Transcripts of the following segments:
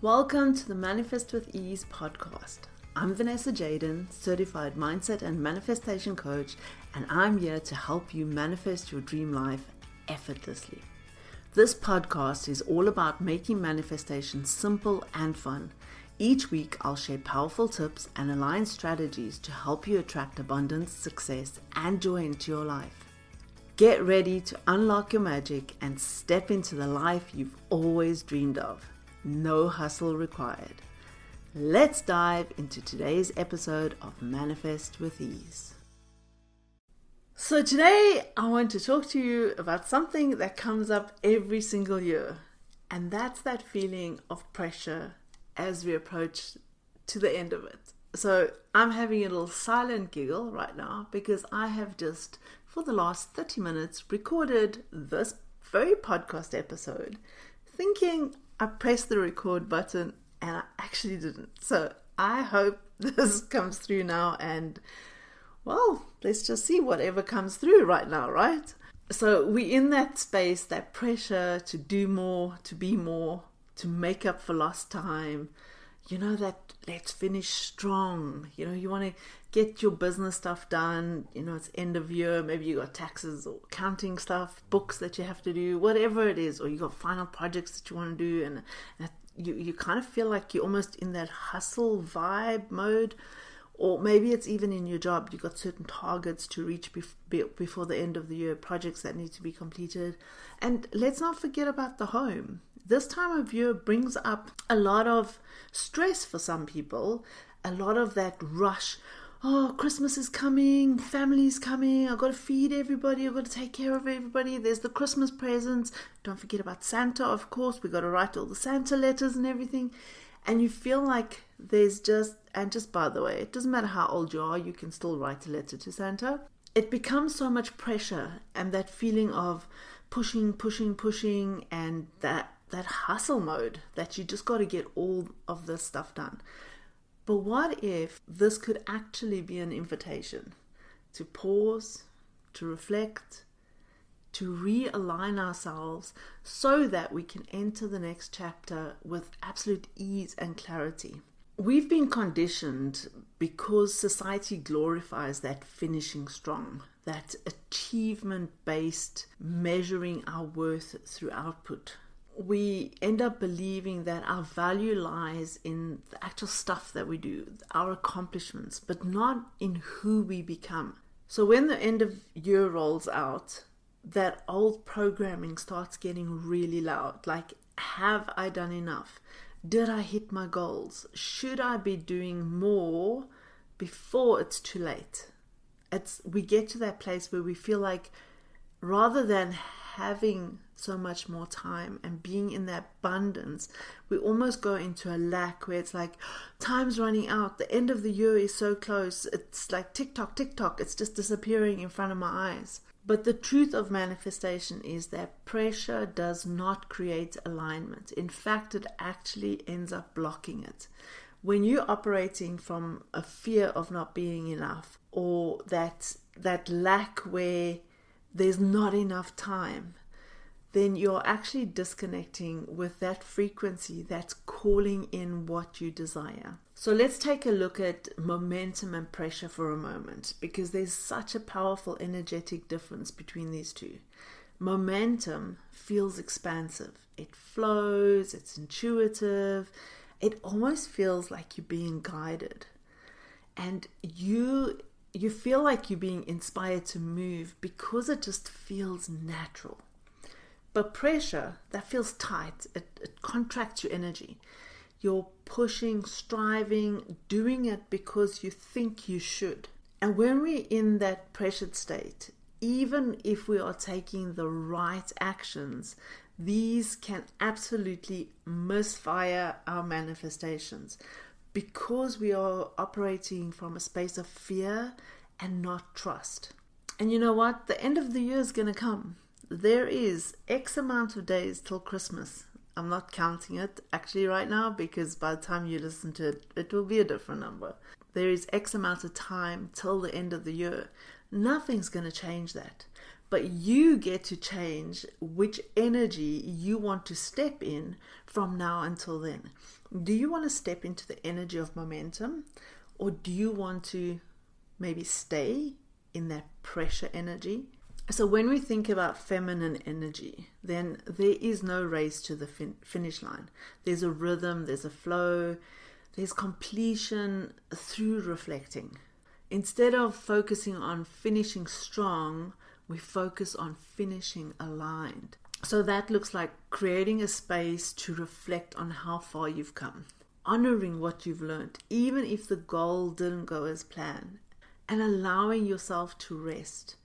Welcome to the Manifest with Ease podcast. I'm Vanessa, certified mindset and manifestation coach, and I'm here to help you manifest your dream life effortlessly. This podcast is all about making manifestation simple and fun. Each week, I'll share powerful tips and aligned strategies to help you attract abundance, success, and joy into your life. Get ready to unlock your magic and step into the life you've always dreamed of. No hustle required. Let's dive into today's episode of Manifest with Ease. So today I want to talk to you about something that comes up every single year, and that's that feeling of pressure as we approach to the end of it. So I'm having a little silent giggle right now because I have just, for the last 30 minutes, recorded this very podcast episode thinking I pressed the record button and I actually didn't. So I hope this comes through now, and well, let's just see whatever comes through right now, right? So we're in that space, that pressure to do more, to be more, to make up for lost time. You know, that let's finish strong. You know, you want to get your business stuff done. You know, it's end of year. Maybe you got taxes or accounting stuff, books that you have to do, whatever it is, or you got final projects that you want to do. And you kind of feel like you're almost in that hustle vibe mode. Or maybe it's even in your job. You got certain targets to reach before the end of the year, projects that need to be completed. And let's not forget about the home. This time of year brings up a lot of stress for some people, a lot of that rush. Oh, Christmas is coming, family's coming, I've got to feed everybody, I've got to take care of everybody. There's the Christmas presents. Don't forget about Santa, of course. We've got to write all the Santa letters and everything. And you feel like there's just by the way, it doesn't matter how old you are, you can still write a letter to Santa. It becomes so much pressure and that feeling of pushing, and that hustle mode that you just got to get all of this stuff done. But what if this could actually be an invitation to pause, to reflect, to realign ourselves so that we can enter the next chapter with absolute ease and clarity? We've been conditioned because society glorifies that finishing strong, that achievement-based measuring our worth through output. We end up believing that our value lies in the actual stuff that we do, our accomplishments, but not in who we become. So when the end of year rolls out, that old programming starts getting really loud. Like, have I done enough? Did I hit my goals? Should I be doing more before it's too late? We get to that place where we feel like rather than having so much more time and being in that abundance, we almost go into a lack where it's like, time's running out, the end of the year is so close, it's like tick tock, it's just disappearing in front of my eyes. But the truth of manifestation is that pressure does not create alignment. In fact, it actually ends up blocking it. When you're operating from a fear of not being enough, or that lack where there's not enough time, then you're actually disconnecting with that frequency that's calling in what you desire. So let's take a look at momentum and pressure for a moment, because there's such a powerful energetic difference between these two. Momentum feels expansive. It flows, it's intuitive. It almost feels like you're being guided. And you feel like you're being inspired to move because it just feels natural. But pressure, that feels tight. It contracts your energy. You're pushing, striving, doing it because you think you should. And when we're in that pressured state, even if we are taking the right actions, these can absolutely misfire our manifestations because we are operating from a space of fear and not trust. And you know what? The end of the year is going to come. There is X amount of days till Christmas. I'm not counting it actually right now because by the time you listen to it, it will be a different number. There is X amount of time till the end of the year. Nothing's going to change that. But you get to change which energy you want to step in from now until then. Do you want to step into the energy of momentum, or do you want to maybe stay in that pressure energy? So when we think about feminine energy, then there is no race to the finish line. There's a rhythm, there's a flow, there's completion through reflecting. Instead of focusing on finishing strong, we focus on finishing aligned. So that looks like creating a space to reflect on how far you've come, honoring what you've learned, even if the goal didn't go as planned, and allowing yourself to rest.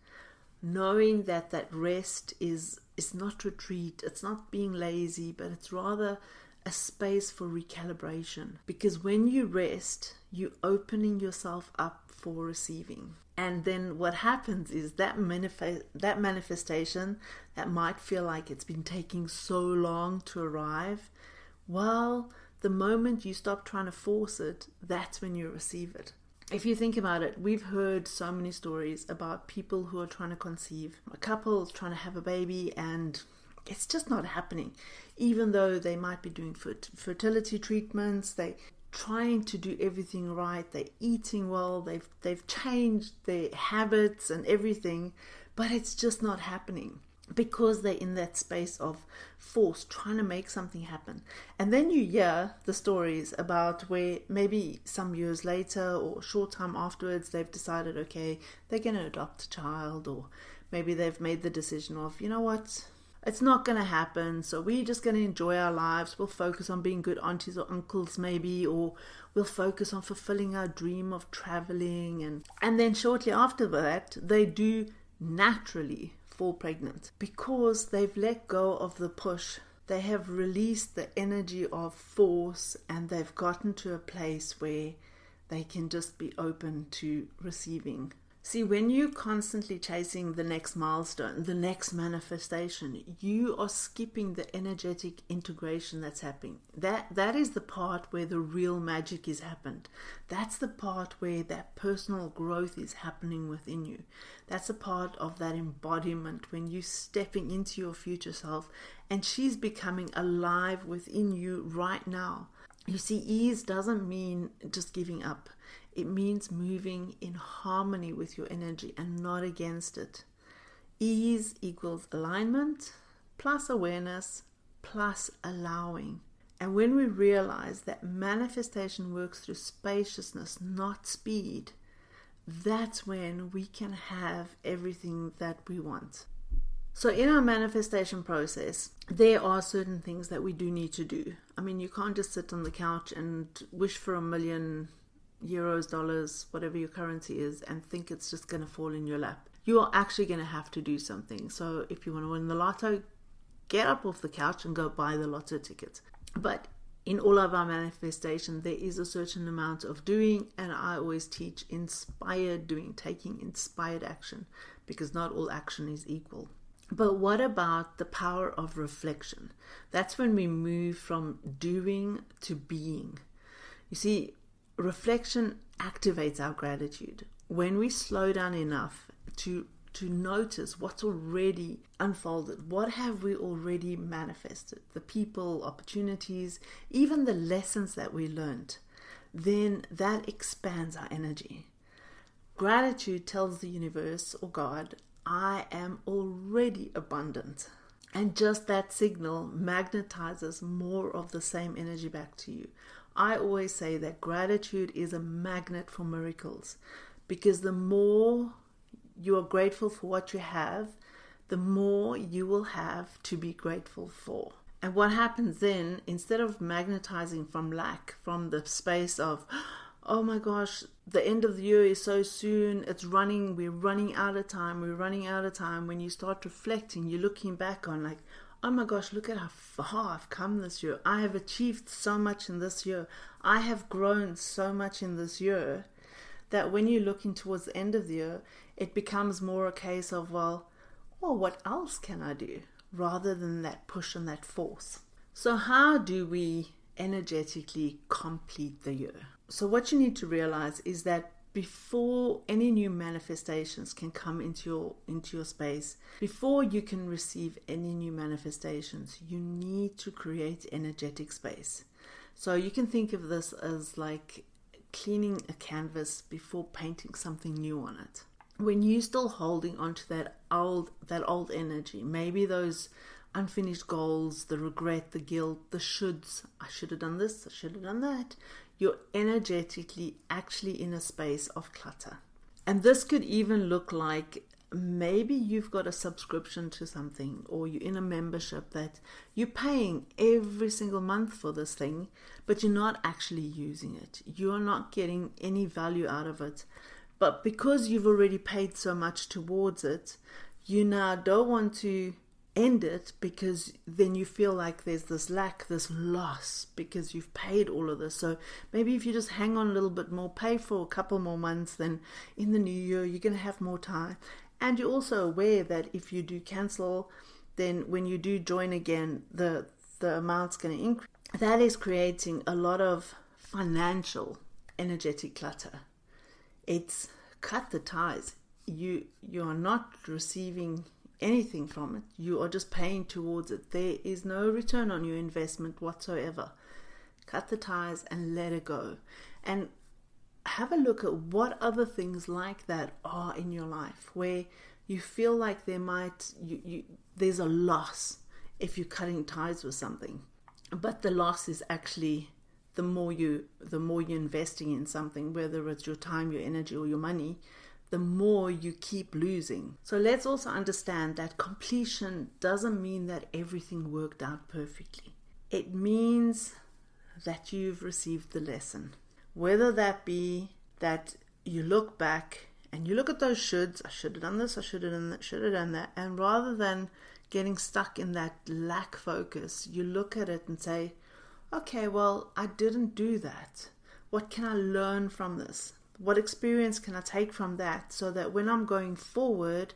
Knowing that rest is not retreat, it's not being lazy, but it's rather a space for recalibration. Because when you rest, you're opening yourself up for receiving. And then what happens is that manifestation that might feel like it's been taking so long to arrive, well, the moment you stop trying to force it, that's when you receive it. If you think about it, we've heard so many stories about people who are trying to conceive, a couple trying to have a baby, and it's just not happening. Even though they might be doing fertility treatments, they trying to do everything right, they're eating well, they've changed their habits and everything, but it's just not happening because they're in that space of force, trying to make something happen. And then you hear the stories about where maybe some years later or a short time afterwards, they've decided, okay, they're going to adopt a child, or maybe they've made the decision of, you know what, it's not going to happen, so we're just going to enjoy our lives. We'll focus on being good aunties or uncles maybe, or we'll focus on fulfilling our dream of traveling. And then shortly after that, they do naturally fall pregnant because they've let go of the push. They have released the energy of force, and they've gotten to a place where they can just be open to receiving. See, when you're constantly chasing the next milestone, the next manifestation, you are skipping the energetic integration that's happening. That is the part where the real magic is happened. That's the part where that personal growth is happening within you. That's a part of that embodiment when you're stepping into your future self and she's becoming alive within you right now. You see, ease doesn't mean just giving up. It means moving in harmony with your energy and not against it. Ease equals alignment plus awareness plus allowing. And when we realize that manifestation works through spaciousness, not speed, that's when we can have everything that we want. So in our manifestation process, there are certain things that we do need to do. I mean, you can't just sit on the couch and wish for €1 million, dollars, whatever your currency is, and think it's just going to fall in your lap. You are actually going to have to do something. So if you want to win the lotto, get up off the couch and go buy the lotto ticket. But in all of our manifestation, there is a certain amount of doing, and I always teach inspired doing, taking inspired action, because not all action is equal. But what about the power of reflection? That's when we move from doing to being. You see, reflection activates our gratitude. When we slow down enough to notice what's already unfolded, what have we already manifested, the people, opportunities, even the lessons that we learned, then that expands our energy. Gratitude tells the universe or God, I am already abundant. And just that signal magnetizes more of the same energy back to you. I always say that gratitude is a magnet for miracles, because the more you are grateful for what you have, the more you will have to be grateful for. And what happens then, instead of magnetizing from lack, from the space of, oh my gosh, the end of the year is so soon, we're running out of time. When you start reflecting, you're looking back on like, oh my gosh, look at how far I've come this year. I have achieved so much in this year. I have grown so much in this year, that when you're looking towards the end of the year, it becomes more a case of, well, what else can I do? Rather than that push and that force. So how do we energetically complete the year? So what you need to realize is that before any new manifestations can come into your space, before you can receive any new manifestations, you need to create energetic space. So you can think of this as like cleaning a canvas before painting something new on it. When you're still holding onto that old energy, maybe those unfinished goals, the regret, the guilt, the shoulds, I should have done this, I should have done that, you're energetically actually in a space of clutter. And this could even look like maybe you've got a subscription to something, or you're in a membership that you're paying every single month for this thing, but you're not actually using it. You're not getting any value out of it. But because you've already paid so much towards it, you now don't want to end it, because then you feel like there's this lack, this loss, because you've paid all of this. So maybe if you just hang on a little bit more, pay for a couple more months, then in the new year you're going to have more time. And you're also aware that if you do cancel, then when you do join again, the amount's going to increase. That is creating a lot of financial energetic clutter. It's cut the ties. You are not receiving anything from it. You are just paying towards it. There is no return on your investment whatsoever. Cut the ties and let it go. And have a look at what other things like that are in your life where you feel like there's a loss if you're cutting ties with something. But the loss is actually the more you're investing in something, whether it's your time, your energy, or your money, the more you keep losing. So let's also understand that completion doesn't mean that everything worked out perfectly. It means that you've received the lesson. Whether that be that you look back and you look at those shoulds, I should have done this, I should have done that, should have done that, and rather than getting stuck in that lack focus, you look at it and say, okay, well, I didn't do that. What can I learn from this? What experience can I take from that, so that when I'm going forward,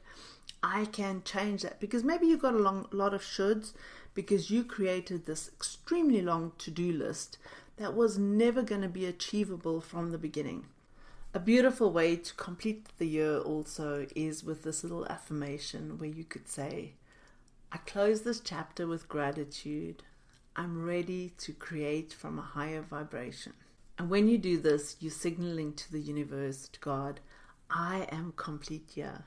I can change that? Because maybe you've got a lot of shoulds because you created this extremely long to-do list that was never going to be achievable from the beginning. A beautiful way to complete the year also is with this little affirmation where you could say, I close this chapter with gratitude. I'm ready to create from a higher vibration. And when you do this, you're signaling to the universe, to God, I am complete here.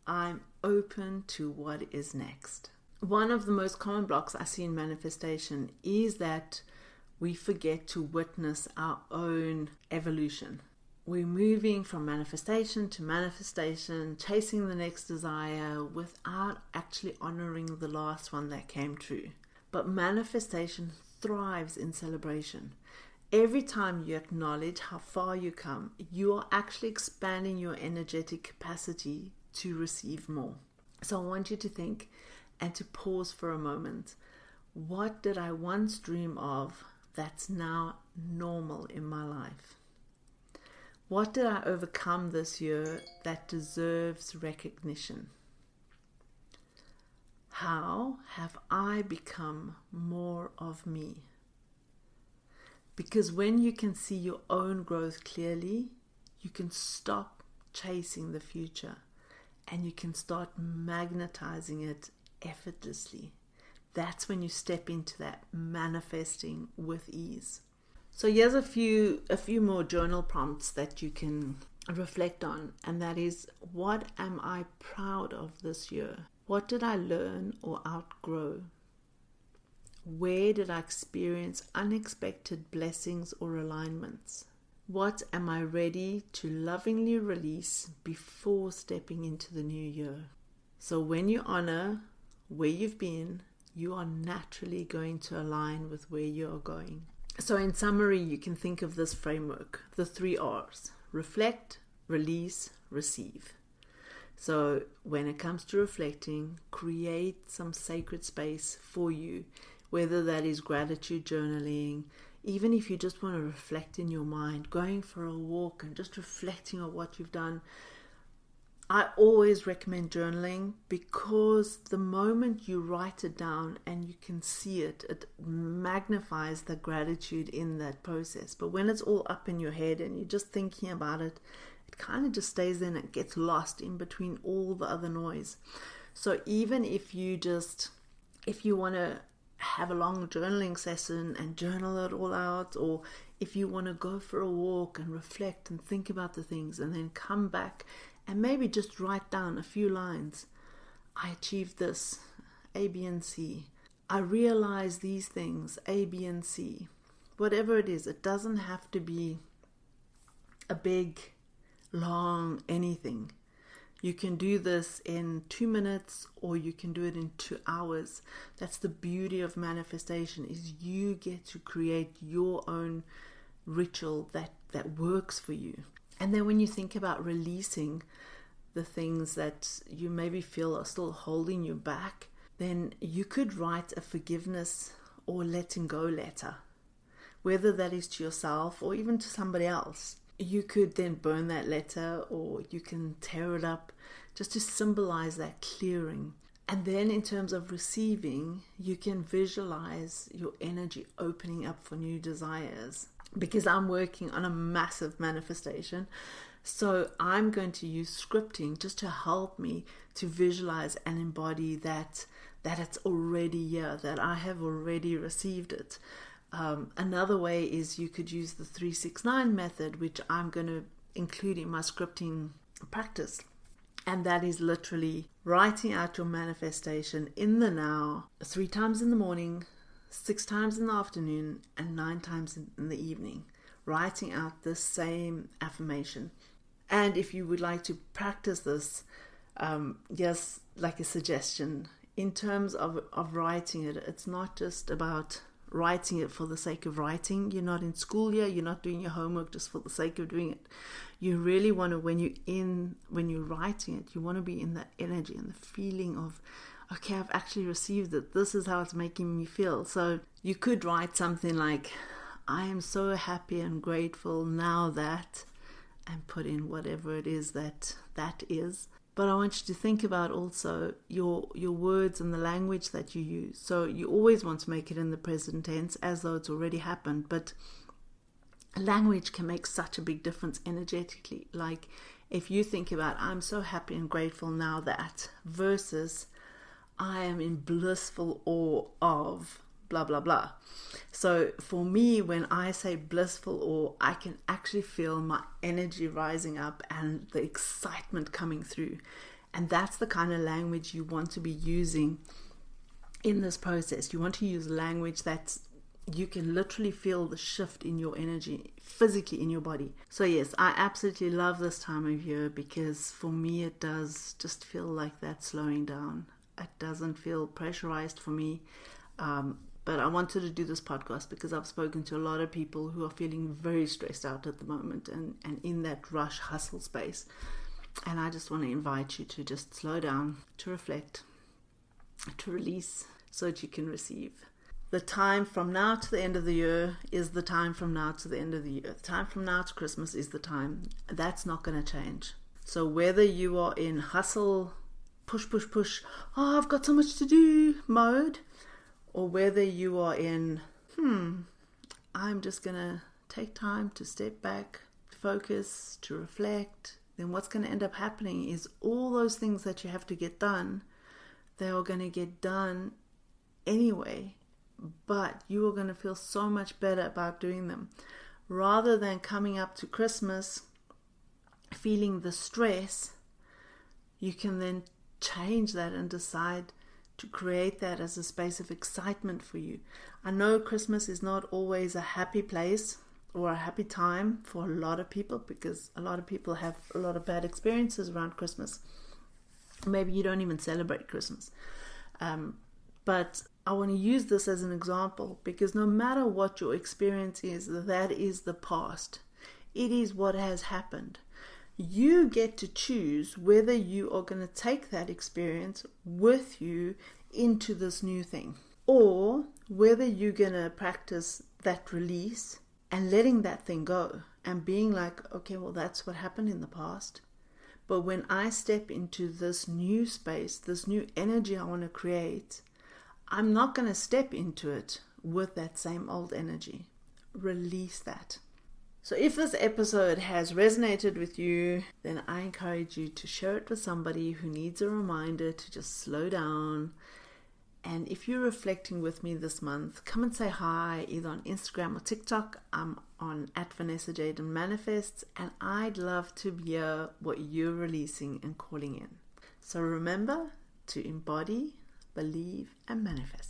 I'm open to what is next. One of the most common blocks I see in manifestation is that we forget to witness our own evolution. We're moving from manifestation to manifestation, chasing the next desire without actually honoring the last one that came true. But manifestation thrives in celebration. Every time you acknowledge how far you come, you are actually expanding your energetic capacity to receive more. So I want you to think and to pause for a moment. What did I once dream of that's now normal in my life? What did I overcome this year that deserves recognition? How have I become more of me? Because when you can see your own growth clearly, you can stop chasing the future and you can start magnetizing it effortlessly. That's when you step into that manifesting with ease. So here's a few more journal prompts that you can reflect on, and that is, what am I proud of this year? What did I learn or outgrow? Where did I experience unexpected blessings or alignments? What am I ready to lovingly release before stepping into the new year? So when you honor where you've been, you are naturally going to align with where you are going. So in summary, you can think of this framework, the 3 R's: reflect, release, receive. So when it comes to reflecting, create some sacred space for you, whether that is gratitude journaling, even if you just want to reflect in your mind, going for a walk and just reflecting on what you've done. I always recommend journaling because the moment you write it down and you can see it, it magnifies the gratitude in that process. But when it's all up in your head and you're just thinking about it, it kind of just stays there and it gets lost in between all the other noise. So even if you want to have a long journaling session and journal it all out, or if you want to go for a walk and reflect and think about the things and then come back and maybe just write down a few lines. I achieved this, A, B, and C. I realized these things, A, B, and C. Whatever it is, it doesn't have to be a big, long anything. You can do this in 2 minutes or you can do it in 2 hours. That's the beauty of manifestation, is you get to create your own ritual that works for you. And then when you think about releasing the things that you maybe feel are still holding you back, then you could write a forgiveness or letting go letter, whether that is to yourself or even to somebody else. You could then burn that letter or you can tear it up just to symbolize that clearing. And then in terms of receiving, you can visualize your energy opening up for new desires. Because I'm working on a massive manifestation, so I'm going to use scripting just to help me to visualize and embody that it's already here, that I have already received it. Another way is you could use the 369 method, which I'm going to include in my scripting practice. And that is literally writing out your manifestation in the now, 3 times in the morning, 6 times in the afternoon, and 9 times in the evening. Writing out the same affirmation. And if you would like to practice this, just like a suggestion, in terms of writing it, it's not just about writing it for the sake of writing. You're not in school yet, you're not doing your homework just for the sake of doing it. You really want to, when you're writing it, you want to be in the energy and the feeling of, okay, I've actually received it. This is how it's making me feel. So you could write something like, I am so happy and grateful now that, and put in whatever it is that is. But I want you to think about also your words and the language that you use. So you always want to make it in the present tense as though it's already happened. But language can make such a big difference energetically. Like if you think about, I'm so happy and grateful now that, versus I am in blissful awe of blah, blah, blah. So for me, when I say blissful awe, I can actually feel my energy rising up and the excitement coming through. And that's the kind of language you want to be using in this process. You want to use language that you can literally feel the shift in your energy physically in your body. So yes, I absolutely love this time of year because for me, it does just feel like that slowing down. It doesn't feel pressurized for me. But I wanted to do this podcast because I've spoken to a lot of people who are feeling very stressed out at the moment and in that rush hustle space. And I just want to invite you to just slow down, to reflect, to release so that you can receive. The time from now to the end of the year is the time from now to the end of the year. The time from now to Christmas is the time. That's not going to change. So whether you are in hustle, push, oh, I've got so much to do mode, or whether you are in, I'm just going to take time to step back, focus, to reflect, then what's going to end up happening is all those things that you have to get done, they are going to get done anyway, but you are going to feel so much better about doing them. Rather than coming up to Christmas feeling the stress, you can then change that and decide to create that as a space of excitement for you. I know Christmas is not always a happy place or a happy time for a lot of people because a lot of people have a lot of bad experiences around Christmas. Maybe you don't even celebrate Christmas. But I want to use this as an example because no matter what your experience is, that is the past. It is what has happened. You get to choose whether you are going to take that experience with you into this new thing, or whether you're going to practice that release and letting that thing go and being like, okay, well, that's what happened in the past. But when I step into this new space, this new energy I want to create, I'm not going to step into it with that same old energy. Release that. So if this episode has resonated with you, then I encourage you to share it with somebody who needs a reminder to just slow down. And if you're reflecting with me this month, come and say hi either on Instagram or TikTok. I'm on @VanessaJadenManifests, and I'd love to hear what you're releasing and calling in. So remember to embody, believe, and manifest.